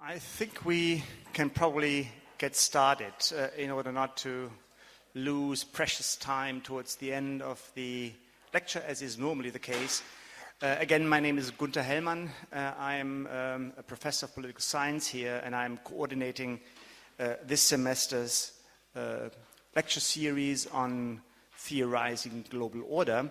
I think we can probably get started in order not to lose precious time towards the end of the lecture, as is normally the case. Again, my name is Gunther Hellmann. I'm a professor of political science here, and I'm coordinating this semester's lecture series on theorizing global order.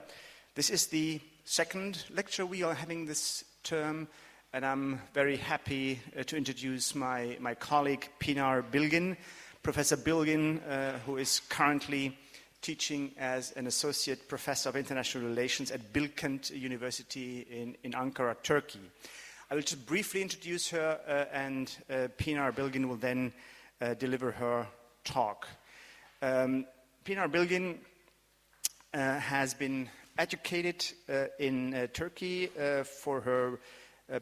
This is the second lecture we are having this term, and I'm very happy to introduce my colleague Pinar Bilgin. Professor Bilgin, who is currently teaching as an associate professor of international relations at Bilkent University in Ankara, Turkey. I will just briefly introduce her, and Pinar Bilgin will then deliver her talk. Pinar Bilgin has been educated in Turkey for her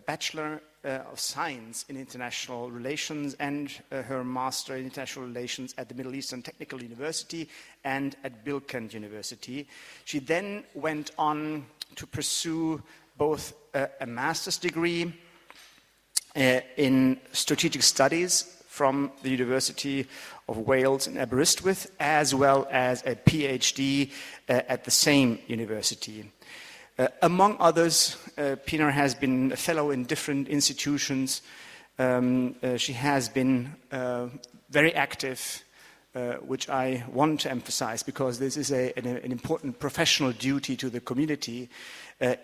Bachelor of Science in International Relations and her Master in International Relations at the Middle Eastern Technical University and at Bilkent University. She then went on to pursue both a master's degree in strategic studies from the University of Wales in Aberystwyth, as well as a PhD at the same university. Among others, Pinar has been a fellow in different institutions. She has been very active, which I want to emphasize because this is an important professional duty to the community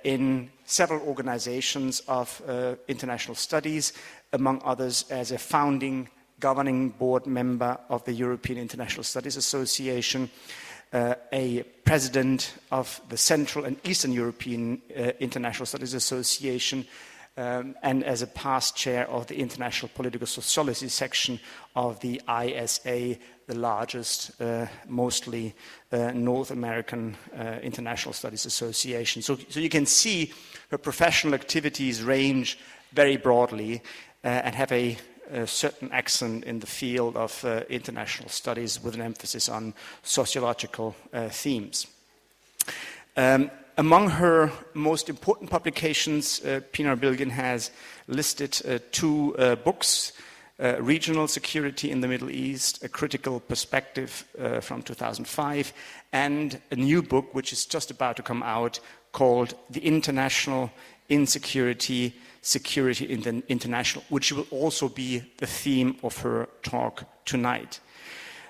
in several organizations of international studies, among others as a founding governing board member of the European International Studies Association, a president of the Central and Eastern European International Studies Association, and as a past chair of the International Political Sociology section of the ISA, the largest, mostly North American International Studies Association. So you can see her professional activities range very broadly and have a certain accent in the field of international studies with an emphasis on sociological themes. Among her most important publications, Pinar Bilgin has listed two books, Regional Security in the Middle East, A Critical Perspective from 2005, and a new book which is just about to come out called The International Insecurity, Security in the International, which will also be the theme of her talk tonight.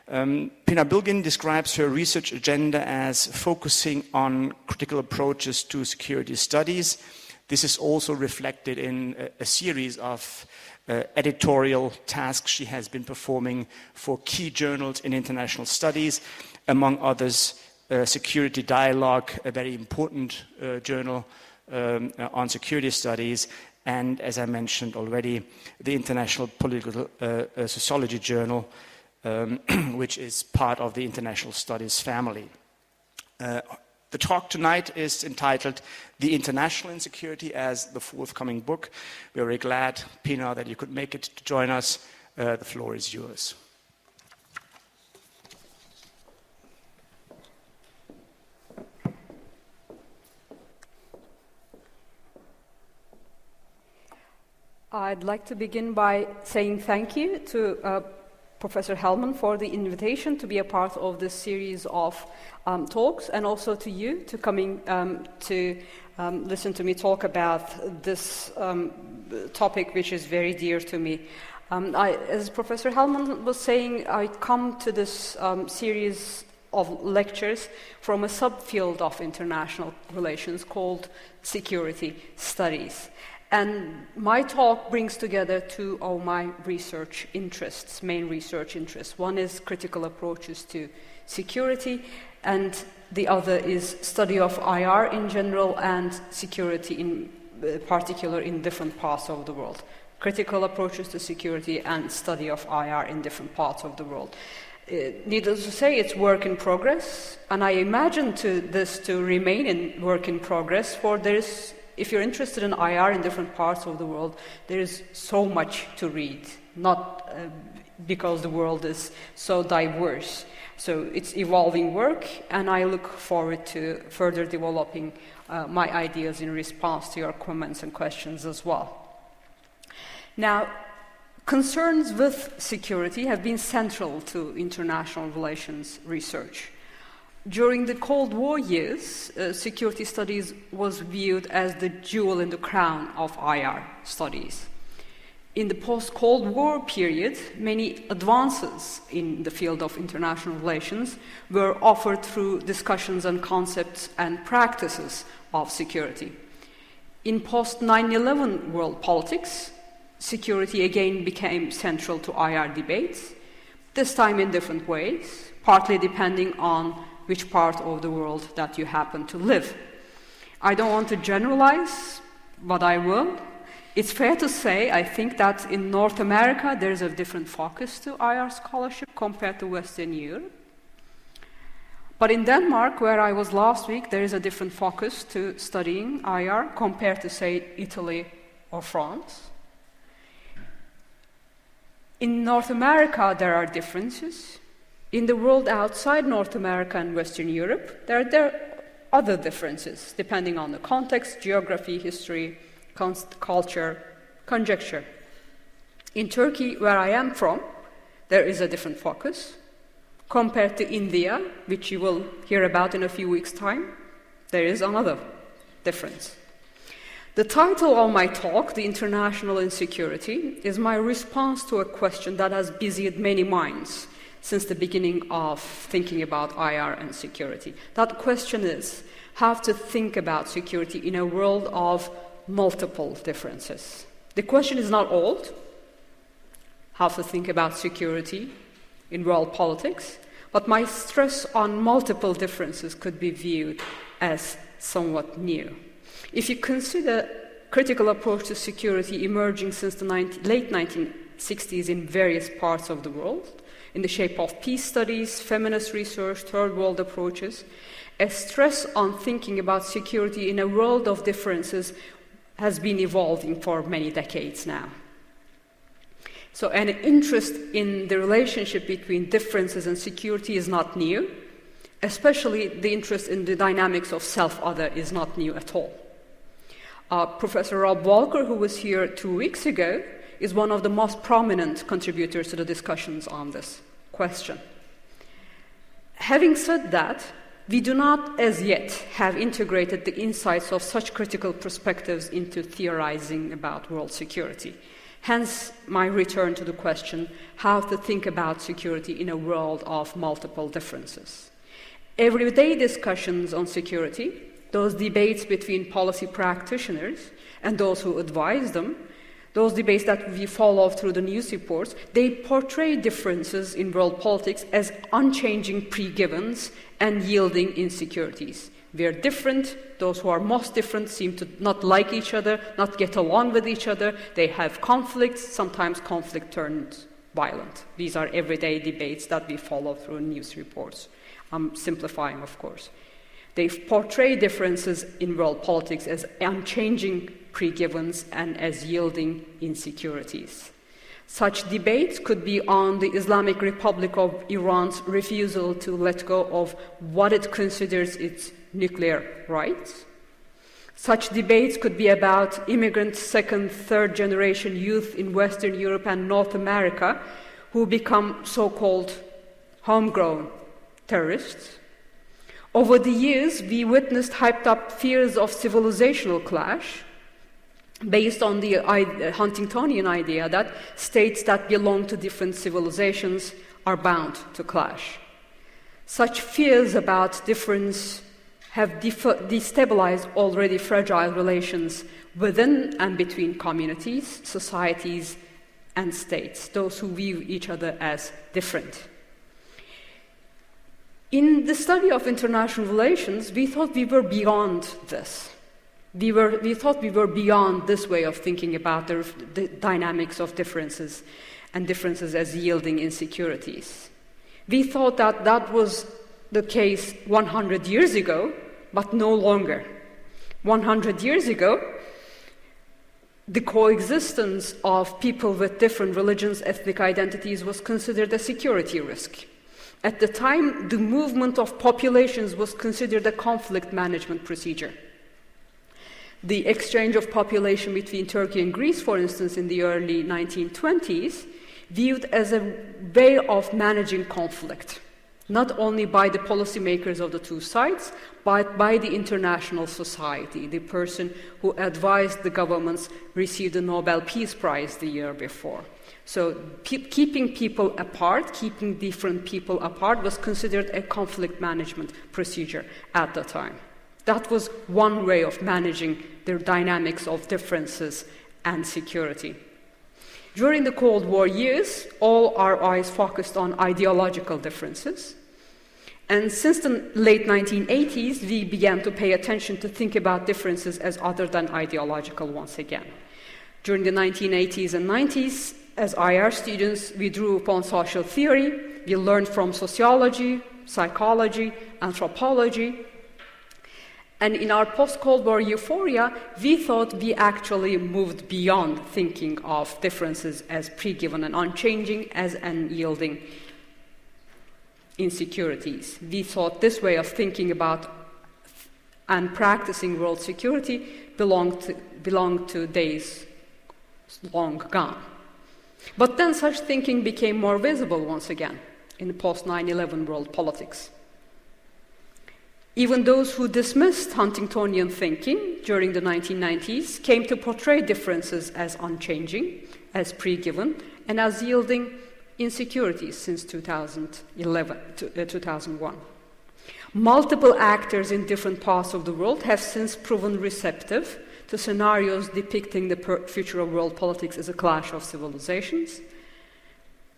Pinar Bilgin describes her research agenda as focusing on critical approaches to security studies. This is also reflected in a series of editorial tasks she has been performing for key journals in international studies, among others, Security Dialogue, a very important journal on security studies, and as I mentioned already, the International Political Sociology Journal, which is part of the International Studies family. The talk tonight is entitled The International Insecurity as the forthcoming book. We're very glad, Pinar, that you could make it to join us. The floor is yours. I'd like to begin by saying thank you to Professor Hellmann for the invitation to be a part of this series of talks, and also to you to coming to listen to me talk about this topic, which is very dear to me. As Professor Hellmann was saying, I come to this series of lectures from a subfield of international relations called security studies. And my talk brings together two of my research interests, main research interests. One is critical approaches to security, and the other is study of IR in general and security in particular in different parts of the world. Critical approaches to security and study of IR in different parts of the world. Needless to say, it's work in progress, and I imagine this to remain in work in progress, for if you're interested in IR in different parts of the world, there is so much to read, not because the world is so diverse. So it's evolving work, and I look forward to further developing my ideas in response to your comments and questions as well. Now, Concerns with security have been central to international relations research. During the Cold War years, security studies was viewed as the jewel in the crown of IR studies. In the post-Cold War period, many advances in the field of international relations were offered through discussions on concepts and practices of security. In post-9/11 world politics, security again became central to IR debates, this time in different ways, partly depending on which part of the world that you happen to live. I don't want to generalize, but I will. It's fair to say, I think, that in North America there's a different focus to IR scholarship compared to Western Europe. But in Denmark, where I was last week, there is a different focus to studying IR compared to, say, Italy or France. In North America, there are differences. In the world outside North America and Western Europe, there are other differences, depending on the context, geography, history, culture, conjecture. In Turkey, where I am from, there is a different focus. Compared to India, which you will hear about in a few weeks' time, there is another difference. The title of my talk, The International Insecurity, is my response to a question that has busied many minds since the beginning of thinking about IR and security. That question is how to think about security in a world of multiple differences. The question is not old, how to think about security in world politics, but my stress on multiple differences could be viewed as somewhat new. If you consider critical approach to security emerging since the late 1960s in various parts of the world, in the shape of peace studies, feminist research, third world approaches, a stress on thinking about security in a world of differences has been evolving for many decades now. So an interest in the relationship between differences and security is not new, especially the interest in the dynamics of self-other is not new at all. Professor Rob Walker, who was here 2 weeks ago, is one of the most prominent contributors to the discussions on this question. Having said that, we do not as yet have integrated the insights of such critical perspectives into theorizing about world security. Hence, my return to the question, how to think about security in a world of multiple differences. Everyday discussions on security, those debates between policy practitioners and those who advise them, those debates that we follow through the news reports, they portray differences in world politics as unchanging pre-givens and yielding insecurities. We are different. Those who are most different seem to not like each other, not get along with each other. They have conflicts, sometimes conflict turns violent. These are everyday debates that we follow through news reports. I'm simplifying, of course. They portray differences in world politics as unchanging pre-givens and as yielding insecurities. Such debates could be on the Islamic Republic of Iran's refusal to let go of what it considers its nuclear rights. Such debates could be about immigrant second, third generation youth in Western Europe and North America who become so-called homegrown terrorists. Over the years, we witnessed hyped-up fears of civilizational clash based on the Huntingtonian idea that states that belong to different civilizations are bound to clash. Such fears about difference have destabilized already fragile relations within and between communities, societies, and states, those who view each other as different. In the study of international relations, we thought we were beyond this. We thought we were beyond this way of thinking about the dynamics of differences and differences as yielding insecurities. We thought that that was the case 100 years ago, but no longer. 100 years ago, the coexistence of people with different religions, ethnic identities was considered a security risk. At the time, the movement of populations was considered a conflict management procedure. The exchange of population between Turkey and Greece, for instance, in the early 1920s, viewed as a way of managing conflict, not only by the policymakers of the two sides, but by the international society. The person who advised the governments received the Nobel Peace Prize the year before. So keeping people apart, keeping different people apart, was considered a conflict management procedure at the time. That was one way of managing the dynamics of differences and security. During the Cold War years, all our eyes focused on ideological differences. And since the late 1980s, we began to pay attention to think about differences as other than ideological once again. During the 1980s and 90s, as IR students, we drew upon social theory, we learned from sociology, psychology, anthropology, and in our post-Cold War euphoria, we thought we actually moved beyond thinking of differences as pre-given and unchanging, as unyielding insecurities. We thought this way of thinking about and practicing world security belonged to days long gone. But then such thinking became more visible once again in the post-9/11 world politics. Even those who dismissed Huntingtonian thinking during the 1990s came to portray differences as unchanging, as pre-given, and as yielding insecurities since 2001. Multiple actors in different parts of the world have since proven receptive to scenarios depicting the future of world politics as a clash of civilizations.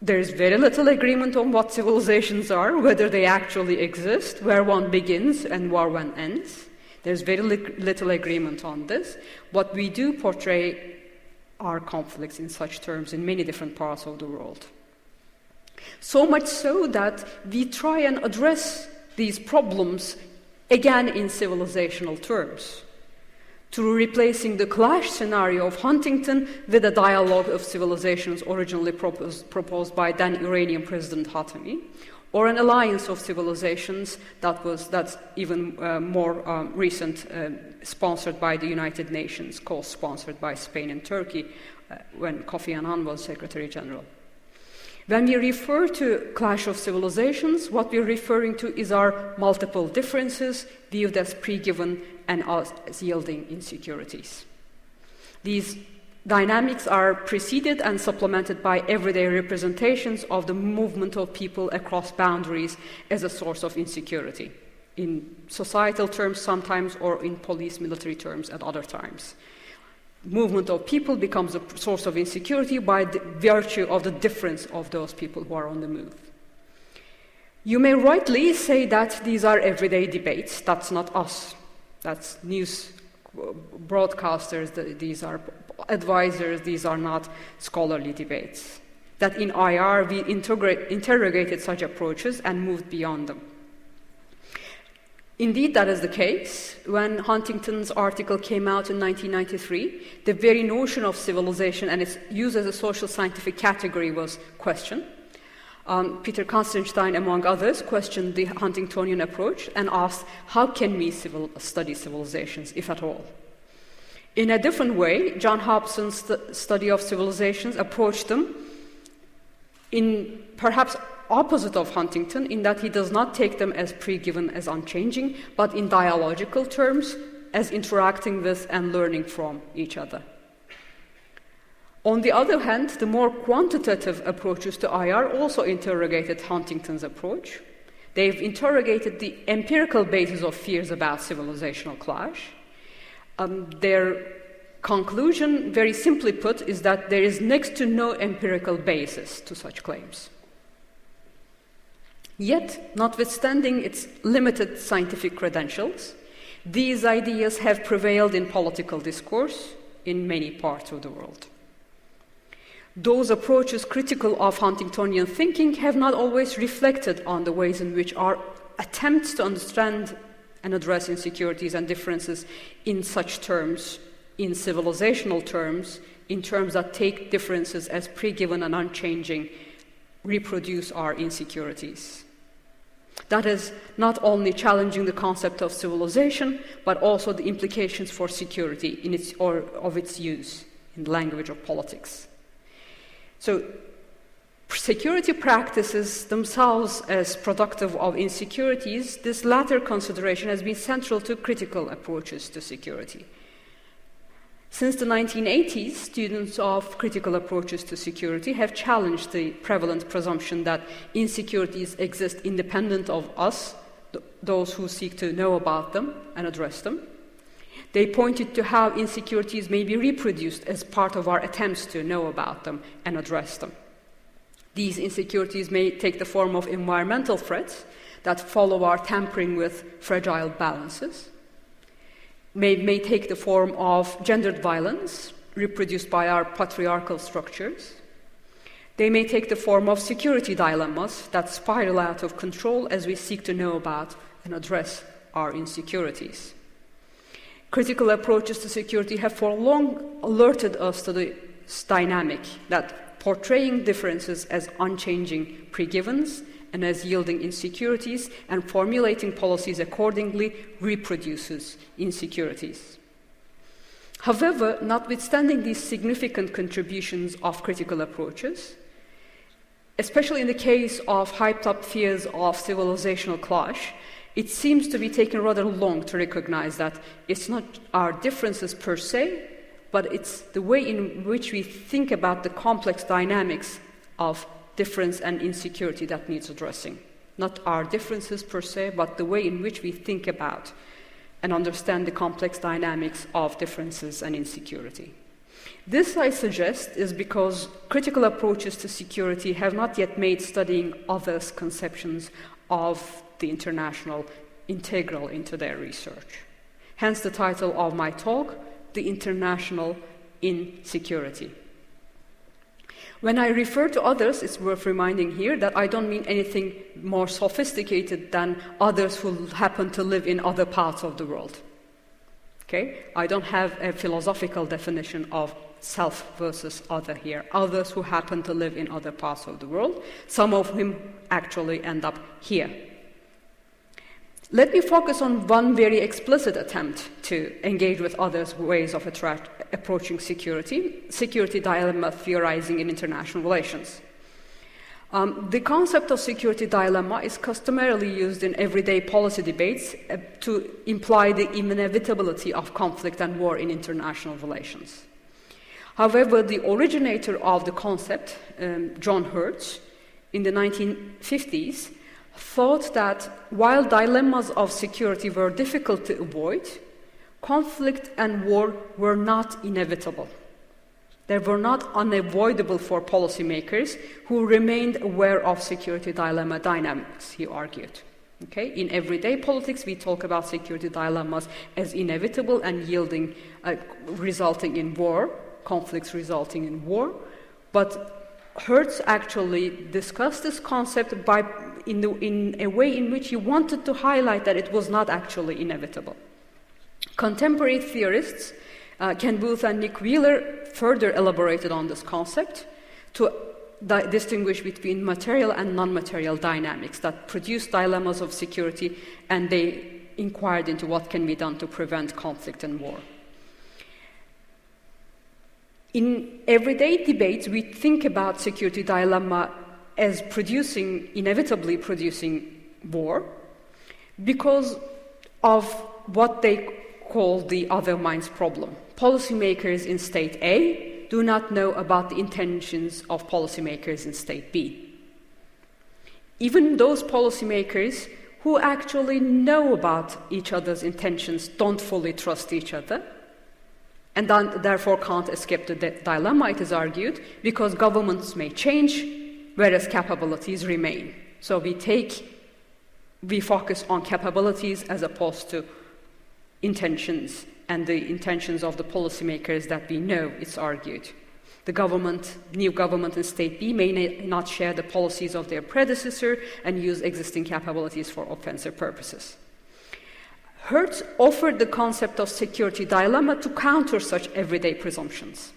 There is very little agreement on what civilizations are, whether they actually exist, where one begins and where one ends. There's very little agreement on this. What we do portray are conflicts in such terms in many different parts of the world. So much so that we try and address these problems again in civilizational terms, through replacing the clash scenario of Huntington with a dialogue of civilizations originally proposed by then Iranian President Khatami, or an alliance of civilizations that's even more recent, sponsored by the United Nations, co-sponsored by Spain and Turkey when Kofi Annan was Secretary General. When we refer to clash of civilizations, what we're referring to is our multiple differences viewed as pre-given and as yielding insecurities. These dynamics are preceded and supplemented by everyday representations of the movement of people across boundaries as a source of insecurity, in societal terms sometimes, or in police military terms at other times. Movement of people becomes a source of insecurity by the virtue of the difference of those people who are on the move. You may rightly say that these are everyday debates. That's not us. That's news broadcasters, these are advisors, these are not scholarly debates. That in IR we interrogated such approaches and moved beyond them. Indeed, that is the case. When Huntington's article came out in 1993, the very notion of civilization and its use as a social scientific category was questioned. Peter Constantine, among others, questioned the Huntingtonian approach and asked, how can we study civilizations, if at all? In a different way, John Hobson's study of civilizations approached them in perhaps opposite of Huntington, in that he does not take them as pre-given, as unchanging, but in dialogical terms, as interacting with and learning from each other. On the other hand, the more quantitative approaches to IR also interrogated Huntington's approach. They've interrogated the empirical basis of fears about civilizational clash. Their conclusion, very simply put, is that there is next to no empirical basis to such claims. Yet, notwithstanding its limited scientific credentials, these ideas have prevailed in political discourse in many parts of the world. Those approaches critical of Huntingtonian thinking have not always reflected on the ways in which our attempts to understand and address insecurities and differences in such terms, in civilizational terms, in terms that take differences as pre-given and unchanging, reproduce our insecurities. That is not only challenging the concept of civilization, but also the implications for security in of its use in the language of politics. So, security practices themselves as productive of insecurities, this latter consideration has been central to critical approaches to security. Since the 1980s, students of critical approaches to security have challenged the prevalent presumption that insecurities exist independent of us, those who seek to know about them and address them. They pointed to how insecurities may be reproduced as part of our attempts to know about them and address them. These insecurities may take the form of environmental threats that follow our tampering with fragile balances, may take the form of gendered violence reproduced by our patriarchal structures. They may take the form of security dilemmas that spiral out of control as we seek to know about and address our insecurities. Critical approaches to security have for long alerted us to this dynamic that portraying differences as unchanging pre-givens and as yielding insecurities and formulating policies accordingly reproduces insecurities. However, notwithstanding these significant contributions of critical approaches, especially in the case of hyped-up fears of civilizational clash, it seems to be taking rather long to recognize that it's not our differences per se, but it's the way in which we think about the complex dynamics of difference and insecurity that needs addressing. Not our differences per se, but the way in which we think about and understand the complex dynamics of differences and insecurity. This, I suggest, is because critical approaches to security have not yet made studying others' conceptions of the international integral into their research. Hence the title of my talk, The International in Security. When I refer to others, it's worth reminding here that I don't mean anything more sophisticated than others who happen to live in other parts of the world. Okay? I don't have a philosophical definition of self versus other here. Others who happen to live in other parts of the world, some of whom actually end up here. Let me focus on one very explicit attempt to engage with others' ways of approaching security dilemma theorizing in international relations. The concept of security dilemma is customarily used in everyday policy debates to imply the inevitability of conflict and war in international relations. However, the originator of the concept, John Hertz, in the 1950s, thought that while dilemmas of security were difficult to avoid, conflict and war were not inevitable. They were not unavoidable for policymakers who remained aware of security dilemma dynamics, he argued. Okay? In everyday politics, we talk about security dilemmas as inevitable and resulting in war, conflicts resulting in war, but Hertz actually discussed this concept in a way in which he wanted to highlight that it was not actually inevitable. Contemporary theorists, Ken Booth and Nick Wheeler, further elaborated on this concept to distinguish between material and non-material dynamics that produce dilemmas of security, and they inquired into what can be done to prevent conflict and war. In everyday debates, we think about security dilemma as inevitably producing war because of what they call the other minds problem. Policymakers in state A do not know about the intentions of policymakers in state B. Even those policymakers who actually know about each other's intentions don't fully trust each other, and therefore can't escape the dilemma, it is argued, because governments may change, whereas capabilities remain. So we focus on capabilities as opposed to intentions, and the intentions of the policymakers that we know, it's argued. The new government in state B may not share the policies of their predecessor and use existing capabilities for offensive purposes. Hertz offered the concept of security dilemma to counter such everyday presumptions.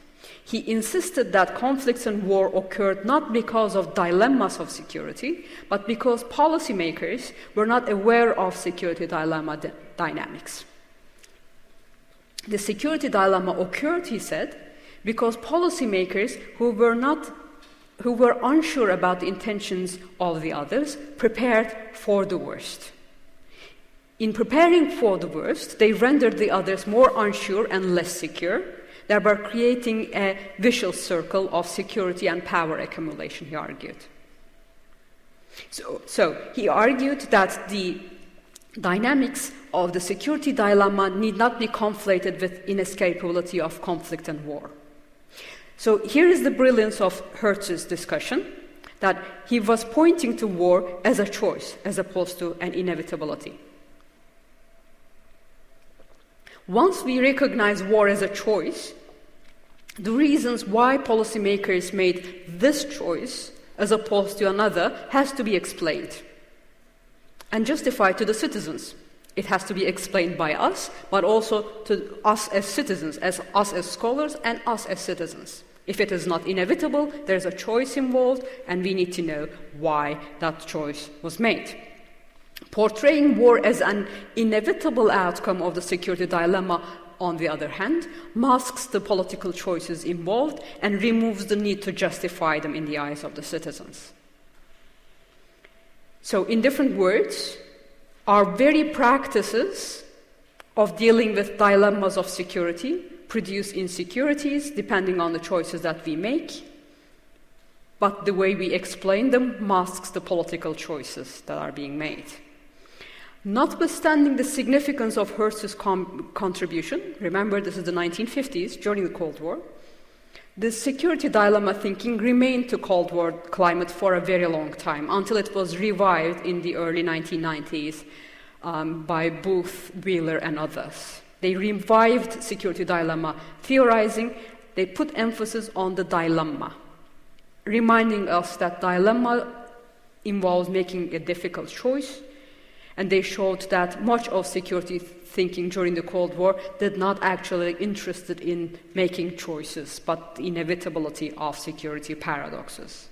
He insisted that conflicts and war occurred not because of dilemmas of security, but because policymakers were not aware of security dilemma dynamics. The security dilemma occurred, he said, because policymakers who were unsure about the intentions of the others prepared for the worst. In preparing for the worst, they rendered the others more unsure and less secure, thereby creating a vicious circle of security and power accumulation, he argued. So he argued that the dynamics of the security dilemma need not be conflated with inescapability of conflict and war. So here is the brilliance of Hertz's discussion, that he was pointing to war as a choice as opposed to an inevitability. Once we recognize war as a choice, the reasons why policymakers made this choice as opposed to another has to be explained and justified to the citizens. It has to be explained by us, but also to us as citizens, as us as scholars and us as citizens. If it is not inevitable, there's a choice involved, and we need to know why that choice was made. Portraying war as an inevitable outcome of the security dilemma, on the other hand, masks the political choices involved and removes the need to justify them in the eyes of the citizens. So, in different words, our very practices of dealing with dilemmas of security produce insecurities depending on the choices that we make, but the way we explain them masks the political choices that are being made. Notwithstanding the significance of Hertz's contribution, remember this is the 1950s, during the Cold War, the security dilemma thinking remained to Cold War climate for a very long time, until it was revived in the early 1990s by Booth, Wheeler, and others. They revived security dilemma theorizing. They put emphasis on the dilemma, reminding us that dilemma involves making a difficult choice, and they showed that much of security thinking during the Cold War did not actually interested in making choices, but the inevitability of security paradoxes.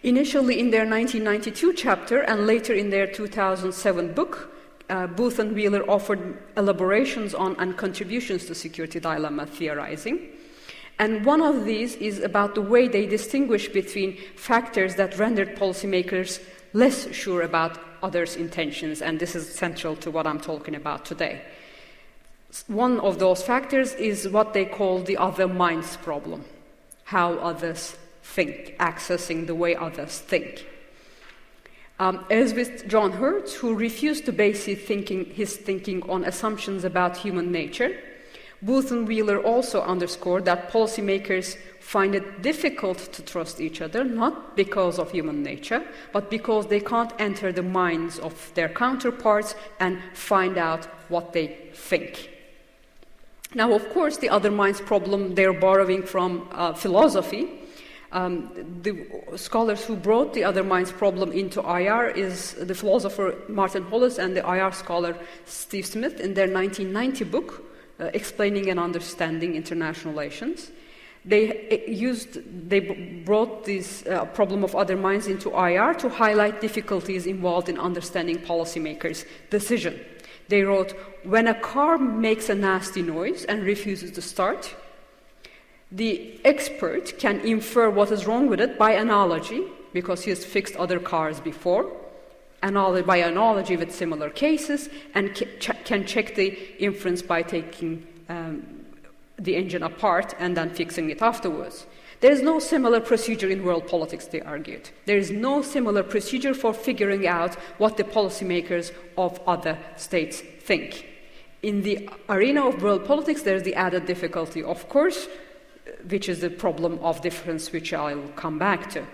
Initially in their 1992 chapter and later in their 2007 book, Booth and Wheeler offered elaborations on and contributions to security dilemma theorizing. And one of these is about the way they distinguish between factors that rendered policymakers less sure about others' intentions, and this is central to what I'm talking about today. One of those factors is what they call the other minds problem, how others think, accessing the way others think. As with John Hertz, who refused to base his thinking on assumptions about human nature, Booth and Wheeler also underscored that policymakers find it difficult to trust each other, not because of human nature, but because they can't enter the minds of their counterparts and find out what they think. Now, of course, the other minds problem they're borrowing from philosophy. The scholars who brought the other minds problem into IR is the philosopher Martin Hollis and the IR scholar Steve Smith in their 1990 book, Explaining and Understanding International Relations. They brought this problem of other minds into IR to highlight difficulties involved in understanding policymakers' decision. They wrote, when a car makes a nasty noise and refuses to start, the expert can infer what is wrong with it by analogy, because he has fixed other cars before, by analogy with similar cases, and can check the inference by taking the engine apart and then fixing it afterwards. There is no similar procedure in world politics, they argued. There is no similar procedure for figuring out what the policymakers of other states think. In the arena of world politics, there is the added difficulty, of course, which is the problem of difference, which I will come back to.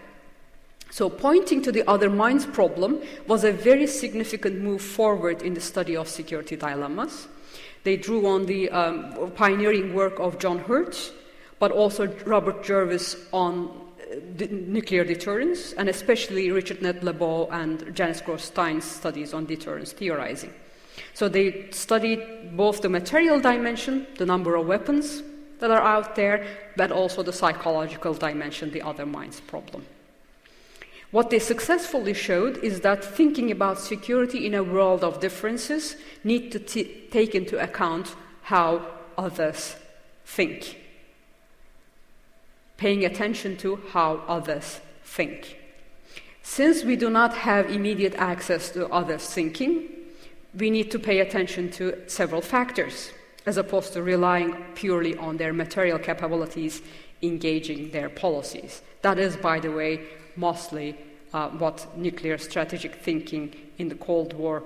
So pointing to the other minds problem was a very significant move forward in the study of security dilemmas. They drew on the pioneering work of John Hertz, but also Robert Jervis on nuclear deterrence, and especially Richard Ned Lebow and Janice Gross-Stein's studies on deterrence theorizing. So they studied both the material dimension, the number of weapons, that are out there, but also the psychological dimension, the other minds problem. What they successfully showed is that thinking about security in a world of differences need to take into account how others think. Paying attention to how others think. Since we do not have immediate access to others' thinking, we need to pay attention to several factors, as opposed to relying purely on their material capabilities, engaging their policies. That is, by the way, mostly what nuclear strategic thinking in the Cold War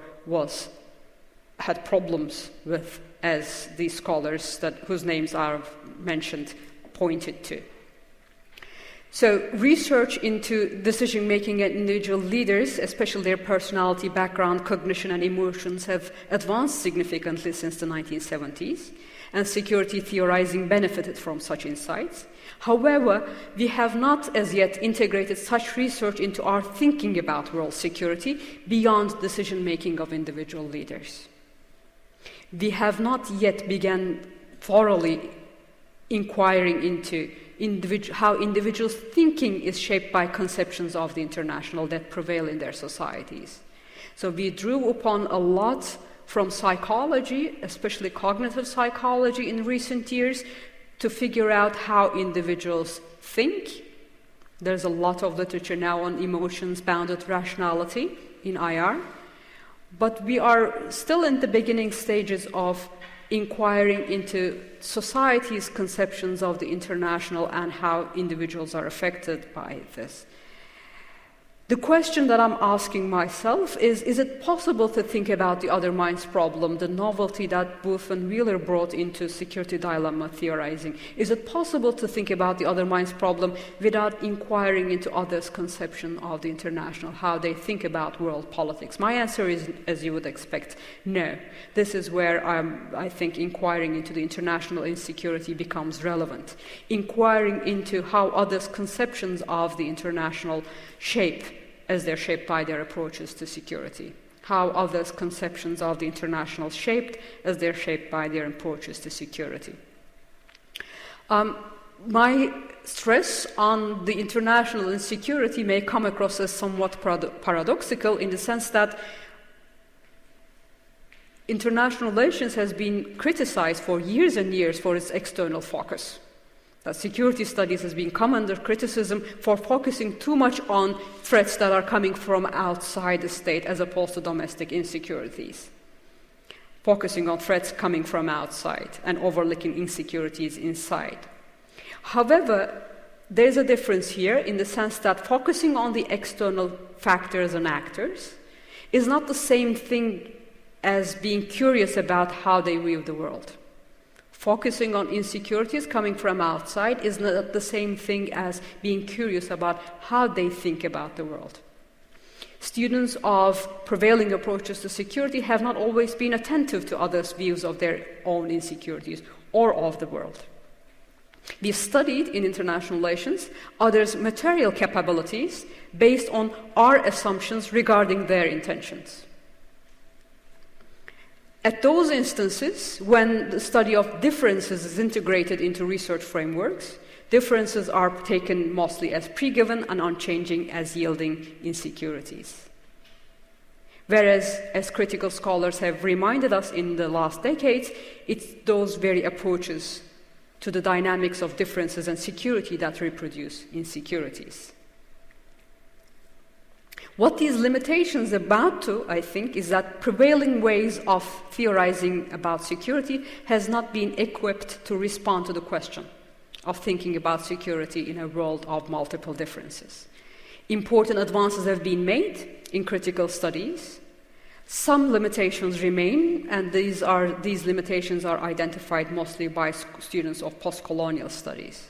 had problems with, as the scholars whose names are mentioned pointed to. So research into decision-making and individual leaders, especially their personality, background, cognition, and emotions, have advanced significantly since the 1970s, and security theorizing benefited from such insights. However, we have not as yet integrated such research into our thinking about world security beyond decision-making of individual leaders. We have not yet begun thoroughly inquiring into how individuals' thinking is shaped by conceptions of the international that prevail in their societies. So we drew upon a lot from psychology, especially cognitive psychology in recent years, to figure out how individuals think. There's a lot of literature now on emotions-bounded rationality in IR, but we are still in the beginning stages of inquiring into society's conceptions of the international and how individuals are affected by this. The question that I'm asking myself is it possible to think about the other minds problem, the novelty that Booth and Wheeler brought into security dilemma theorizing? Is it possible to think about the other minds problem without inquiring into others' conception of the international, how they think about world politics? My answer is, as you would expect, no. This is where I think inquiring into the international insecurity becomes relevant. Inquiring into how others' conceptions of the international shape as they're shaped by their approaches to security. How others' conceptions of the international shaped as they're shaped by their approaches to security. My stress on the international insecurity may come across as somewhat paradoxical in the sense that international relations has been criticized for years and years for its external focus. That security studies has been come under criticism for focusing too much on threats that are coming from outside the state as opposed to domestic insecurities. Focusing on threats coming from outside and overlooking insecurities inside. However, there's a difference here in the sense that focusing on the external factors and actors is not the same thing as being curious about how they view the world. Focusing on insecurities coming from outside is not the same thing as being curious about how they think about the world. Students of prevailing approaches to security have not always been attentive to others' views of their own insecurities or of the world. We've studied in international relations others' material capabilities based on our assumptions regarding their intentions. At those instances, when the study of differences is integrated into research frameworks, differences are taken mostly as pre-given and unchanging as yielding insecurities. Whereas, as critical scholars have reminded us in the last decades, it's those very approaches to the dynamics of differences and security that reproduce insecurities. What these limitations amount to, I think, is that prevailing ways of theorizing about security has not been equipped to respond to the question of thinking about security in a world of multiple differences. Important advances have been made in critical studies. Some limitations remain, and these limitations are identified mostly by students of postcolonial studies.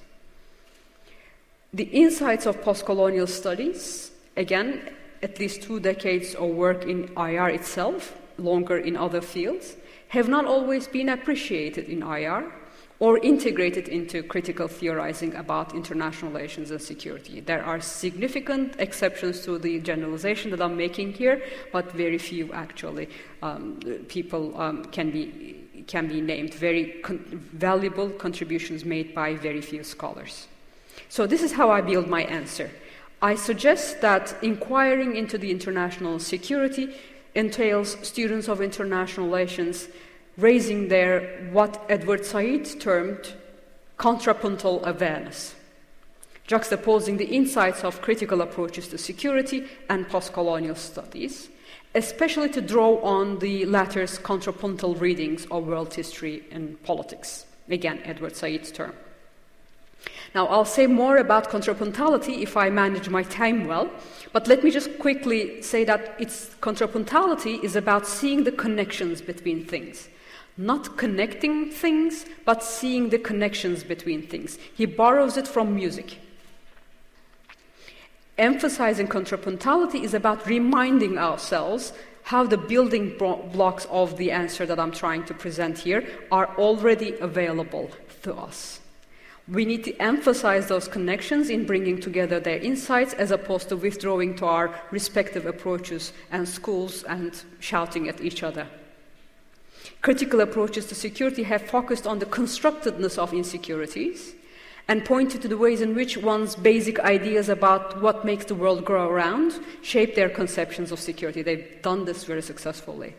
The insights of postcolonial studies, again, at least 2 decades of work in IR itself, longer in other fields, have not always been appreciated in IR or integrated into critical theorizing about international relations and security. There are significant exceptions to the generalization that I'm making here, but very few actually people can be named, very valuable contributions made by very few scholars. So this is how I build my answer. I suggest that inquiring into the international security entails students of international relations raising their, what Edward Said termed, contrapuntal awareness, juxtaposing the insights of critical approaches to security and post-colonial studies, especially to draw on the latter's contrapuntal readings of world history and politics. Again, Edward Said's term. Now, I'll say more about contrapuntality if I manage my time well, but let me just quickly say that its contrapuntality is about seeing the connections between things. Not connecting things, but seeing the connections between things. He borrows it from music. Emphasizing contrapuntality is about reminding ourselves how the building blocks of the answer that I'm trying to present here are already available to us. We need to emphasize those connections in bringing together their insights as opposed to withdrawing to our respective approaches and schools and shouting at each other. Critical approaches to security have focused on the constructedness of insecurities and pointed to the ways in which one's basic ideas about what makes the world go around shape their conceptions of security. They've done this very successfully.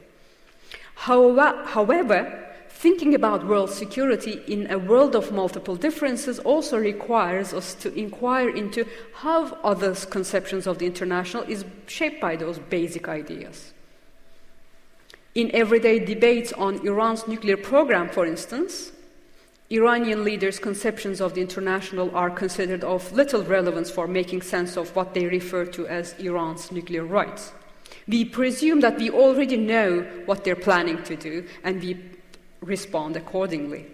However, thinking about world security in a world of multiple differences also requires us to inquire into how others' conceptions of the international is shaped by those basic ideas. In everyday debates on Iran's nuclear program, for instance, Iranian leaders' conceptions of the international are considered of little relevance for making sense of what they refer to as Iran's nuclear rights. We presume that we already know what they're planning to do, and we respond accordingly.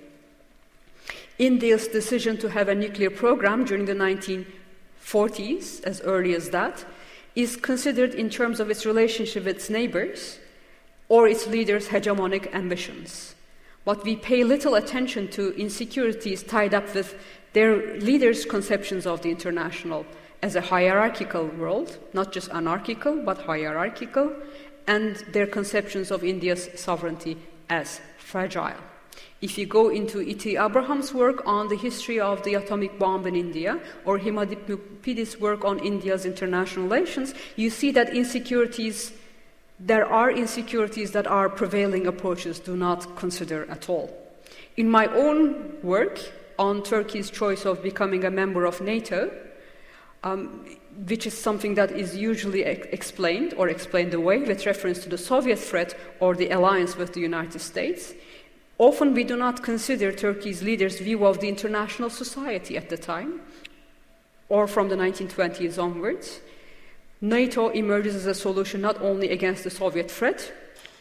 India's decision to have a nuclear program during the 1940s, as early as that, is considered in terms of its relationship with its neighbors or its leaders' hegemonic ambitions. What we pay little attention to insecurities tied up with their leaders' conceptions of the international as a hierarchical world, not just anarchical, but hierarchical, and their conceptions of India's sovereignty as fragile. If you go into E.T. Abraham's work on the history of the atomic bomb in India, or Himadipudis' work on India's international relations, you see that there are insecurities that our prevailing approaches do not consider at all. In my own work on Turkey's choice of becoming a member of NATO, which is something that is usually explained away with reference to the Soviet threat or the alliance with the United States, often we do not consider Turkey's leaders' view of the international society at the time, or from the 1920s onwards. NATO emerges as a solution not only against the Soviet threat,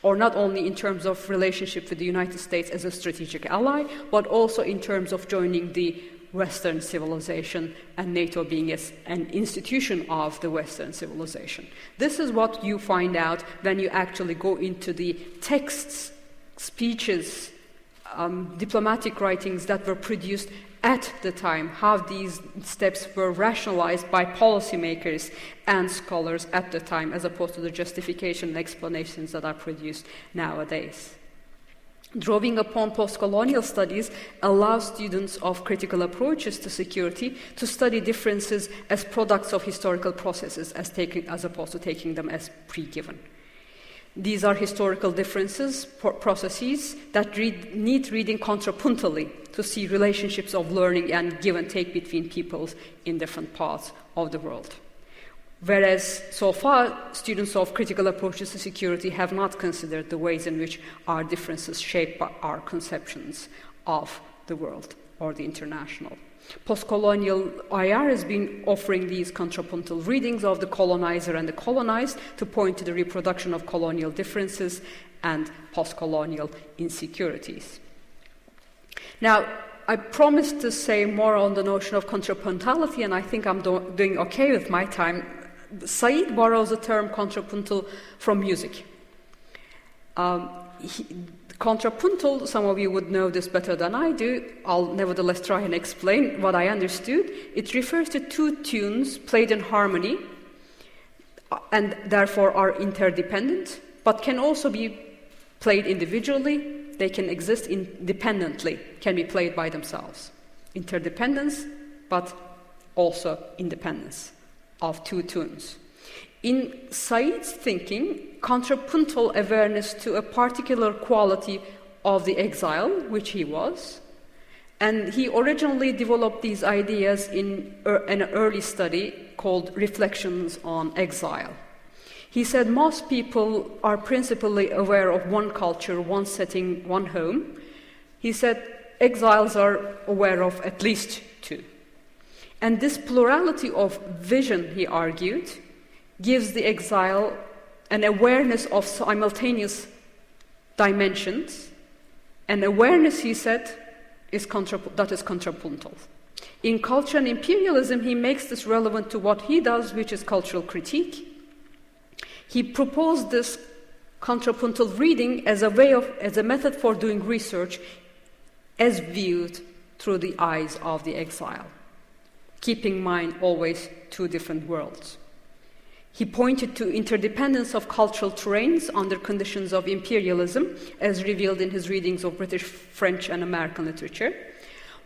or not only in terms of relationship with the United States as a strategic ally, but also in terms of joining the Western civilization and NATO being an institution of the Western civilization. This is what you find out when you actually go into the texts, speeches, diplomatic writings that were produced at the time, how these steps were rationalized by policymakers and scholars at the time, as opposed to the justification and explanations that are produced nowadays. Drawing upon post-colonial studies allows students of critical approaches to security to study differences as products of historical processes as opposed to taking them as pre-given. These are historical differences, processes that need reading contrapuntally to see relationships of learning and give and take between peoples in different parts of the world. Whereas, so far, students of critical approaches to security have not considered the ways in which our differences shape our conceptions of the world or the international. Post-colonial IR has been offering these contrapuntal readings of the colonizer and the colonized to point to the reproduction of colonial differences and post-colonial insecurities. Now, I promised to say more on the notion of contrapuntality, and I think I'm doing okay with my time. Said borrows the term contrapuntal from music. Contrapuntal, some of you would know this better than I do. I'll nevertheless try and explain what I understood. It refers to two tunes played in harmony and therefore are interdependent, but can also be played individually they can exist independently, can be played by themselves. Interdependence, but also independence of two tunes. In Said's thinking, contrapuntal awareness to a particular quality of the exile, which he was, and he originally developed these ideas in an early study called Reflections on Exile. He said most people are principally aware of one culture, one setting, one home. He said exiles are aware of at least two. And this plurality of vision, he argued, gives the exile an awareness of simultaneous dimensions, an awareness, he said, that is contrapuntal. In Culture and Imperialism, he makes this relevant to what he does, which is cultural critique. He proposed this contrapuntal reading as a method for doing research as viewed through the eyes of the exile, keeping in mind always two different worlds. He pointed to interdependence of cultural terrains under conditions of imperialism, as revealed in his readings of British, French, and American literature.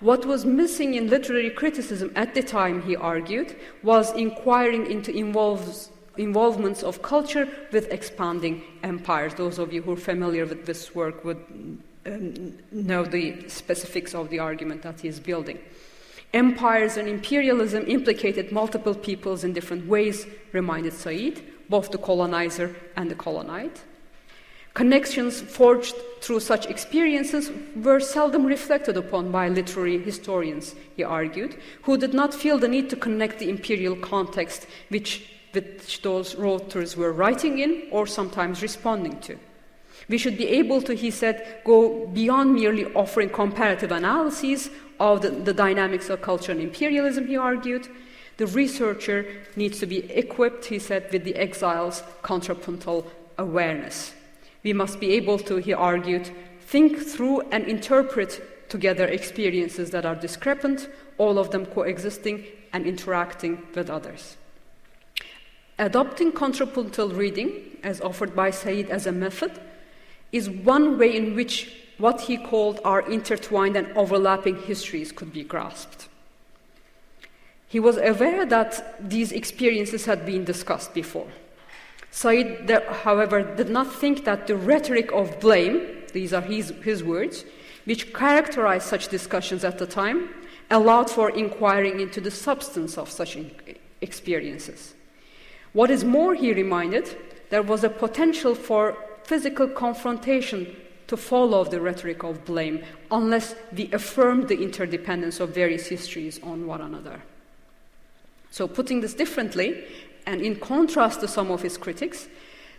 What was missing in literary criticism at the time, he argued, was inquiring into involvements of culture with expanding empires. Those of you who are familiar with this work would know the specifics of the argument that he is building. Empires and imperialism implicated multiple peoples in different ways, reminded Said, both the colonizer and the colonized. Connections forged through such experiences were seldom reflected upon by literary historians, he argued, who did not feel the need to connect the imperial context which those authors were writing in or sometimes responding to. We should be able to, he said, go beyond merely offering comparative analyses of the dynamics of culture and imperialism, he argued. The researcher needs to be equipped, he said, with the exile's contrapuntal awareness. We must be able to, he argued, think through and interpret together experiences that are discrepant, all of them coexisting and interacting with others. Adopting contrapuntal reading, as offered by Said as a method, is one way in which what he called our intertwined and overlapping histories could be grasped. He was aware that these experiences had been discussed before. Said, however, did not think that the rhetoric of blame, these are his words, which characterized such discussions at the time, allowed for inquiring into the substance of such experiences. What is more, he reminded, there was a potential for physical confrontation to follow the rhetoric of blame unless we affirmed the interdependence of various histories on one another. So putting this differently, and in contrast to some of his critics,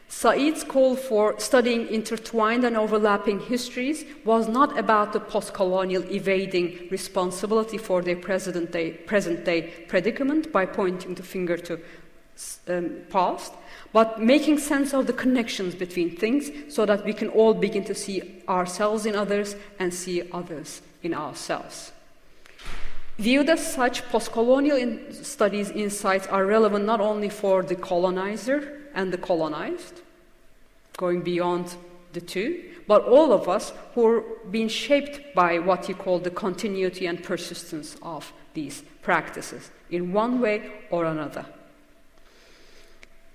Said's call for studying intertwined and overlapping histories was not about the post-colonial evading responsibility for their present-day predicament by pointing the finger to past, but making sense of the connections between things so that we can all begin to see ourselves in others and see others in ourselves. Viewed as such, post-colonial studies insights are relevant not only for the colonizer and the colonized, going beyond the two, but all of us who are being shaped by what he called the continuity and persistence of these practices in one way or another.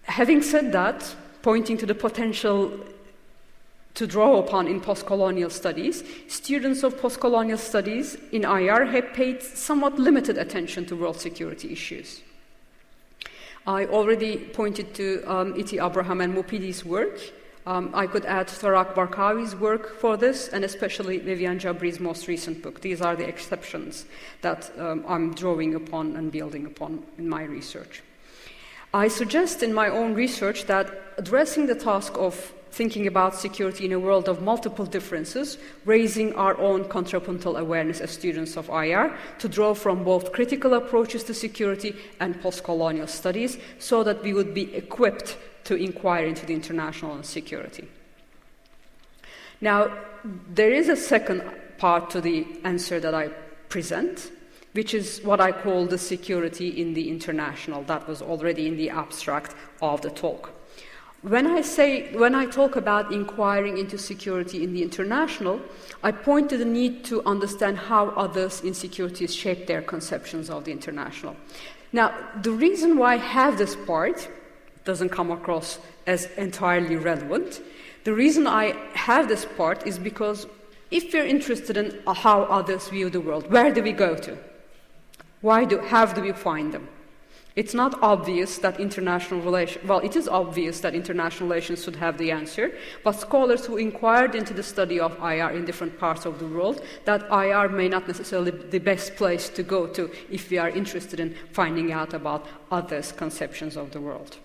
Having said that, pointing to the potential to draw upon in post-colonial studies, students of post-colonial studies in IR have paid somewhat limited attention to world security issues. I already pointed to Iti Abraham and Mupidi's work. I could add Tarak Barkawi's work for this, and especially Vivian Jabri's most recent book. These are the exceptions that I'm drawing upon and building upon in my research. I suggest in my own research that addressing the task of thinking about security in a world of multiple differences, raising our own contrapuntal awareness as students of IR to draw from both critical approaches to security and post-colonial studies so that we would be equipped to inquire into the international and security. Now, there is a second part to the answer that I present, which is what I call the security in the international. That was already in the abstract of the talk. When I talk about inquiring into security in the international, I point to the need to understand how others' insecurities shape their conceptions of the international. Now, the reason why I have this part doesn't come across as entirely relevant. The reason I have this part is because if we're interested in how others view the world, where do we go to? How do we find them? It's not obvious that international relations, well, it is obvious that international relations should have the answer, but scholars who inquired into the study of IR in different parts of the world, that IR may not necessarily be the best place to go to if we are interested in finding out about others' conceptions of the world.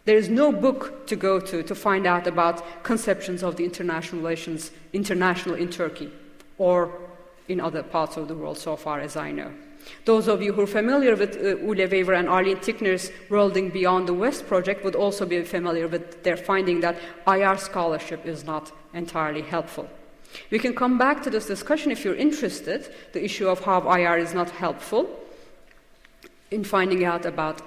There is no book to go to find out about conceptions of the international in Turkey or in other parts of the world so far as I know. Those of you who are familiar with Ule Weaver and Arlene Tickner's Worlding Beyond the West project would also be familiar with their finding that IR scholarship is not entirely helpful. We can come back to this discussion if you're interested, the issue of how IR is not helpful in finding out about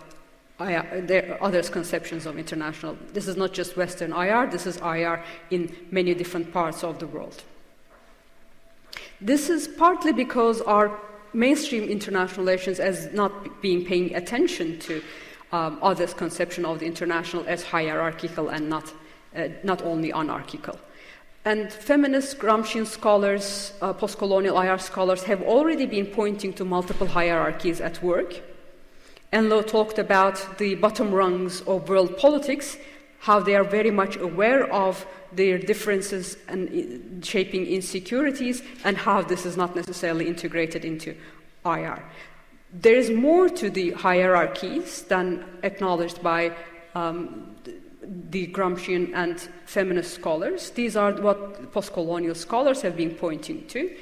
their others' conceptions of international. This is not just Western IR, this is IR in many different parts of the world. This is partly because our mainstream international relations as not being paying attention to others' conception of the international as hierarchical and not only anarchical. And feminist Gramscian scholars, post-colonial IR scholars have already been pointing to multiple hierarchies at work. Enloe talked about the bottom rungs of world politics, how they are very much aware of their differences and shaping insecurities, and how this is not necessarily integrated into IR. There is more to the hierarchies than acknowledged by the Gramscian and feminist scholars. These are what post-colonial scholars have been pointing to.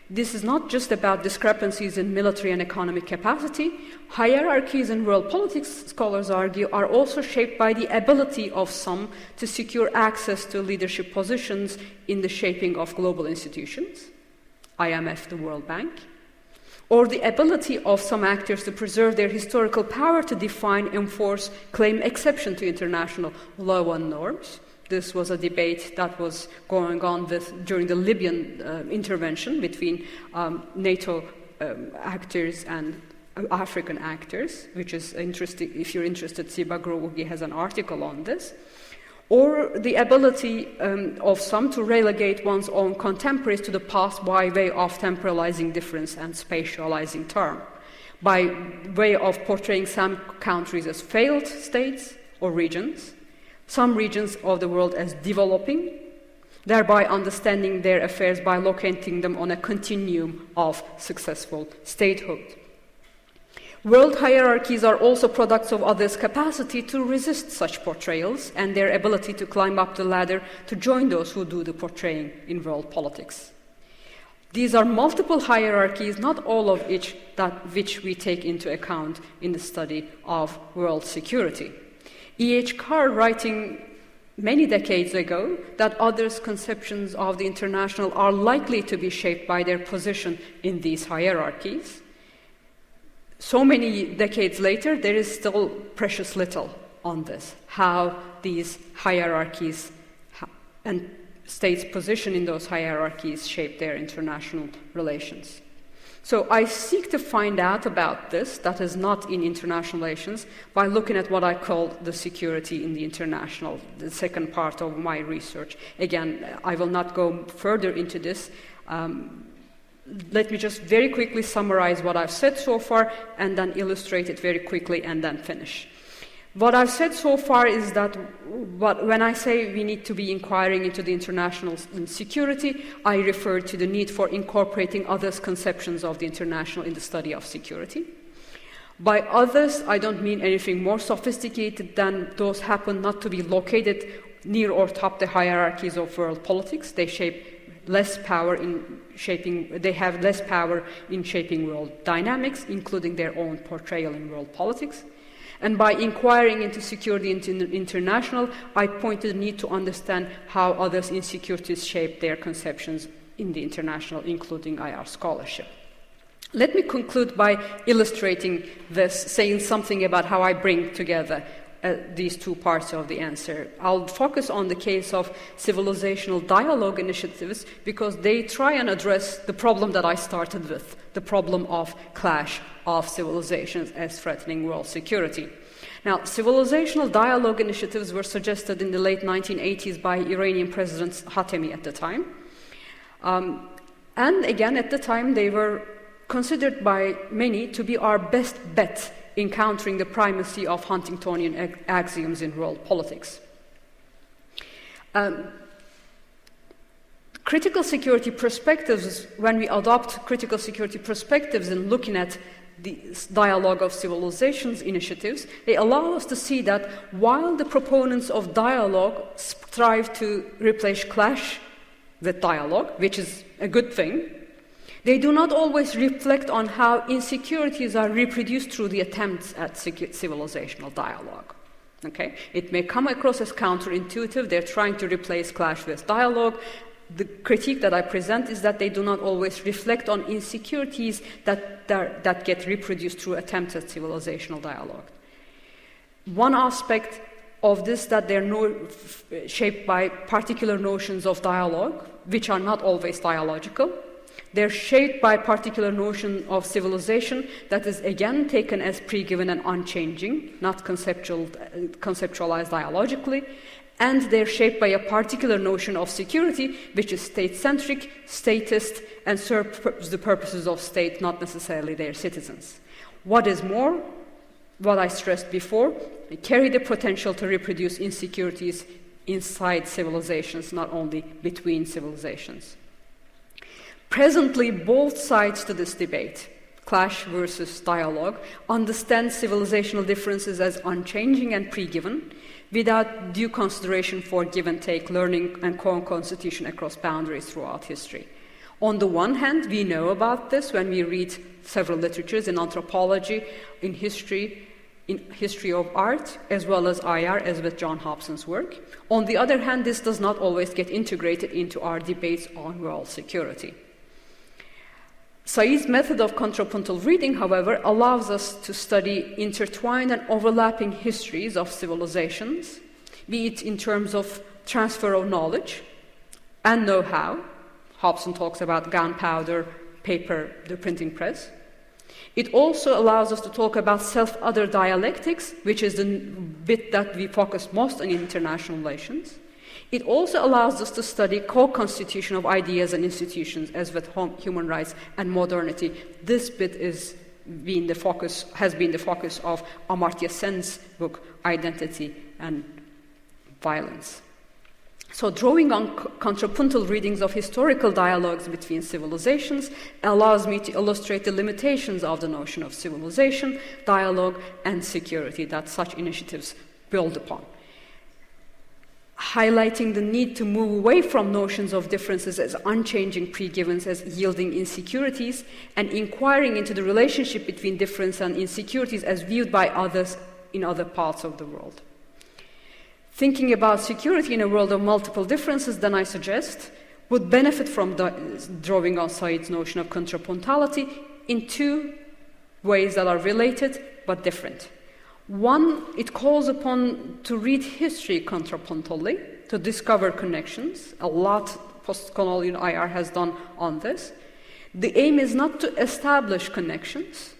This is not just about discrepancies in military and economic capacity. Hierarchies in world politics, scholars argue, are also shaped by the ability of some to secure access to leadership positions in the shaping of global institutions, IMF, the World Bank, or the ability of some actors to preserve their historical power to define, enforce, claim exception to international law and norms. This was a debate that was going on during the Libyan intervention between NATO actors and African actors, which is interesting. If you're interested, Siba Grovugi has an article on this. Or the ability of some to relegate one's own contemporaries to the past by way of temporalizing difference and spatializing term, by way of portraying some countries as failed states or regions, some regions of the world as developing, thereby understanding their affairs by locating them on a continuum of successful statehood. World hierarchies are also products of others' capacity to resist such portrayals and their ability to climb up the ladder to join those who do the portraying in world politics. These are multiple hierarchies, not all of which we take into account in the study of world security. E.H. Carr, writing many decades ago that others' conceptions of the international are likely to be shaped by their position in these hierarchies. So many decades later, there is still precious little on this, how these hierarchies and states' position in those hierarchies shape their international relations. So I seek to find out about this, that is not in international relations, by looking at what I call the security in the international, the second part of my research. Again, I will not go further into this. Let me just very quickly summarize what I've said so far and then illustrate it very quickly and then finish. What I've said so far is that when I say we need to be inquiring into the international security, I refer to the need for incorporating others' conceptions of the international in the study of security. By others, I don't mean anything more sophisticated than those happen not to be located near or top the hierarchies of world politics. They have less power in shaping world dynamics, including their own portrayal in world politics. And by inquiring into security international, I point to the need to understand how others' insecurities shape their conceptions in the international, including IR scholarship. Let me conclude by illustrating this, saying something about how I bring together these two parts of the answer. I'll focus on the case of civilizational dialogue initiatives because they try and address the problem that I started with, the problem of clash of civilizations as threatening world security. Now, civilizational dialogue initiatives were suggested in the late 1980s by Iranian President Khatami at the time. And again, at the time, they were considered by many to be our best bet in countering the primacy of Huntingtonian axioms in world politics. Critical security perspectives, when we adopt critical security perspectives and looking at the dialogue of civilizations initiatives, they allow us to see that while the proponents of dialogue strive to replace clash with dialogue, which is a good thing, they do not always reflect on how insecurities are reproduced through the attempts at civilizational dialogue. Okay? It may come across as counterintuitive, they're trying to replace clash with dialogue. The critique that I present is that they do not always reflect on insecurities that get reproduced through attempts at civilizational dialogue. One aspect of this that they're shaped by particular notions of dialogue, which are not always dialogical. They're shaped by particular notion of civilization that is again taken as pre-given and unchanging, not conceptualized dialogically. And they're shaped by a particular notion of security, which is state-centric, statist, and serves the purposes of state, not necessarily their citizens. What is more, what I stressed before, they carry the potential to reproduce insecurities inside civilizations, not only between civilizations. Presently, both sides to this debate, clash versus dialogue, understand civilizational differences as unchanging and pre-given, without due consideration for give and take learning and co-constitution across boundaries throughout history. On the one hand, we know about this when we read several literatures in anthropology, in history of art, as well as IR, as with John Hobson's work. On the other hand, this does not always get integrated into our debates on world security. Said's method of contrapuntal reading, however, allows us to study intertwined and overlapping histories of civilizations, be it in terms of transfer of knowledge and know-how. Hobson talks about gunpowder, paper, the printing press. It also allows us to talk about self-other dialectics, which is the bit that we focus most on in international relations. It also allows us to study co-constitution of ideas and institutions, as with human rights and modernity. This bit has been the focus of Amartya Sen's book, Identity and Violence. So drawing on contrapuntal readings of historical dialogues between civilizations allows me to illustrate the limitations of the notion of civilization, dialogue, and security that such initiatives build upon. Highlighting the need to move away from notions of differences as unchanging pre-givens as yielding insecurities, and inquiring into the relationship between difference and insecurities as viewed by others in other parts of the world. Thinking about security in a world of multiple differences, then I suggest, would benefit from drawing on Said's notion of contrapuntality in two ways that are related but different. One, it calls upon to read history contrapuntally, to discover connections. A lot post-colonial IR has done on this. The aim is not to establish connections,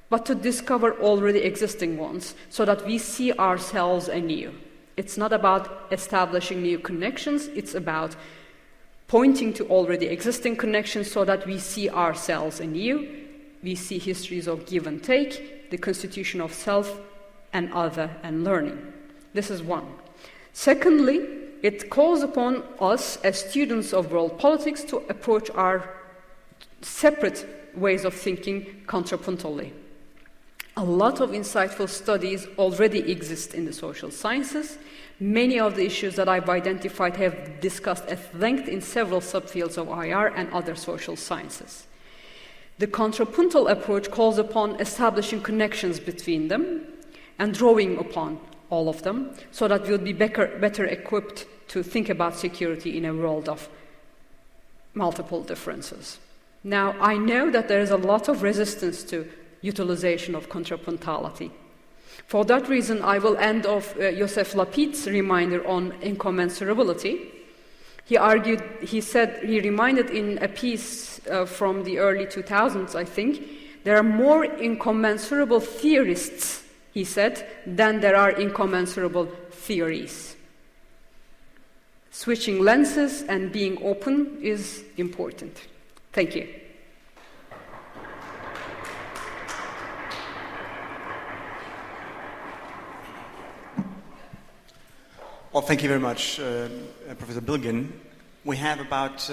but to discover already existing ones, so that we see ourselves anew. It's not about establishing new connections, it's about pointing to already existing connections so that we see ourselves anew. We see histories of give and take, the constitution of self, and other, and learning. This is one. Secondly, it calls upon us as students of world politics to approach our separate ways of thinking contrapuntally. A lot of insightful studies already exist in the social sciences. Many of the issues that I've identified have discussed at length in several subfields of IR and other social sciences. The contrapuntal approach calls upon establishing connections between them and drawing upon all of them so that we'll be better equipped to think about security in a world of multiple differences. Now, I know that there is a lot of resistance to utilization of contrapuntality. For that reason, I will end off Joseph Lapid's reminder on incommensurability. He reminded in a piece from the early 2000s, I think, there are more incommensurable theorists, he said, than there are incommensurable theories. Switching lenses and being open is important. Thank you. Well, thank you very much, Professor Bilgin. We have about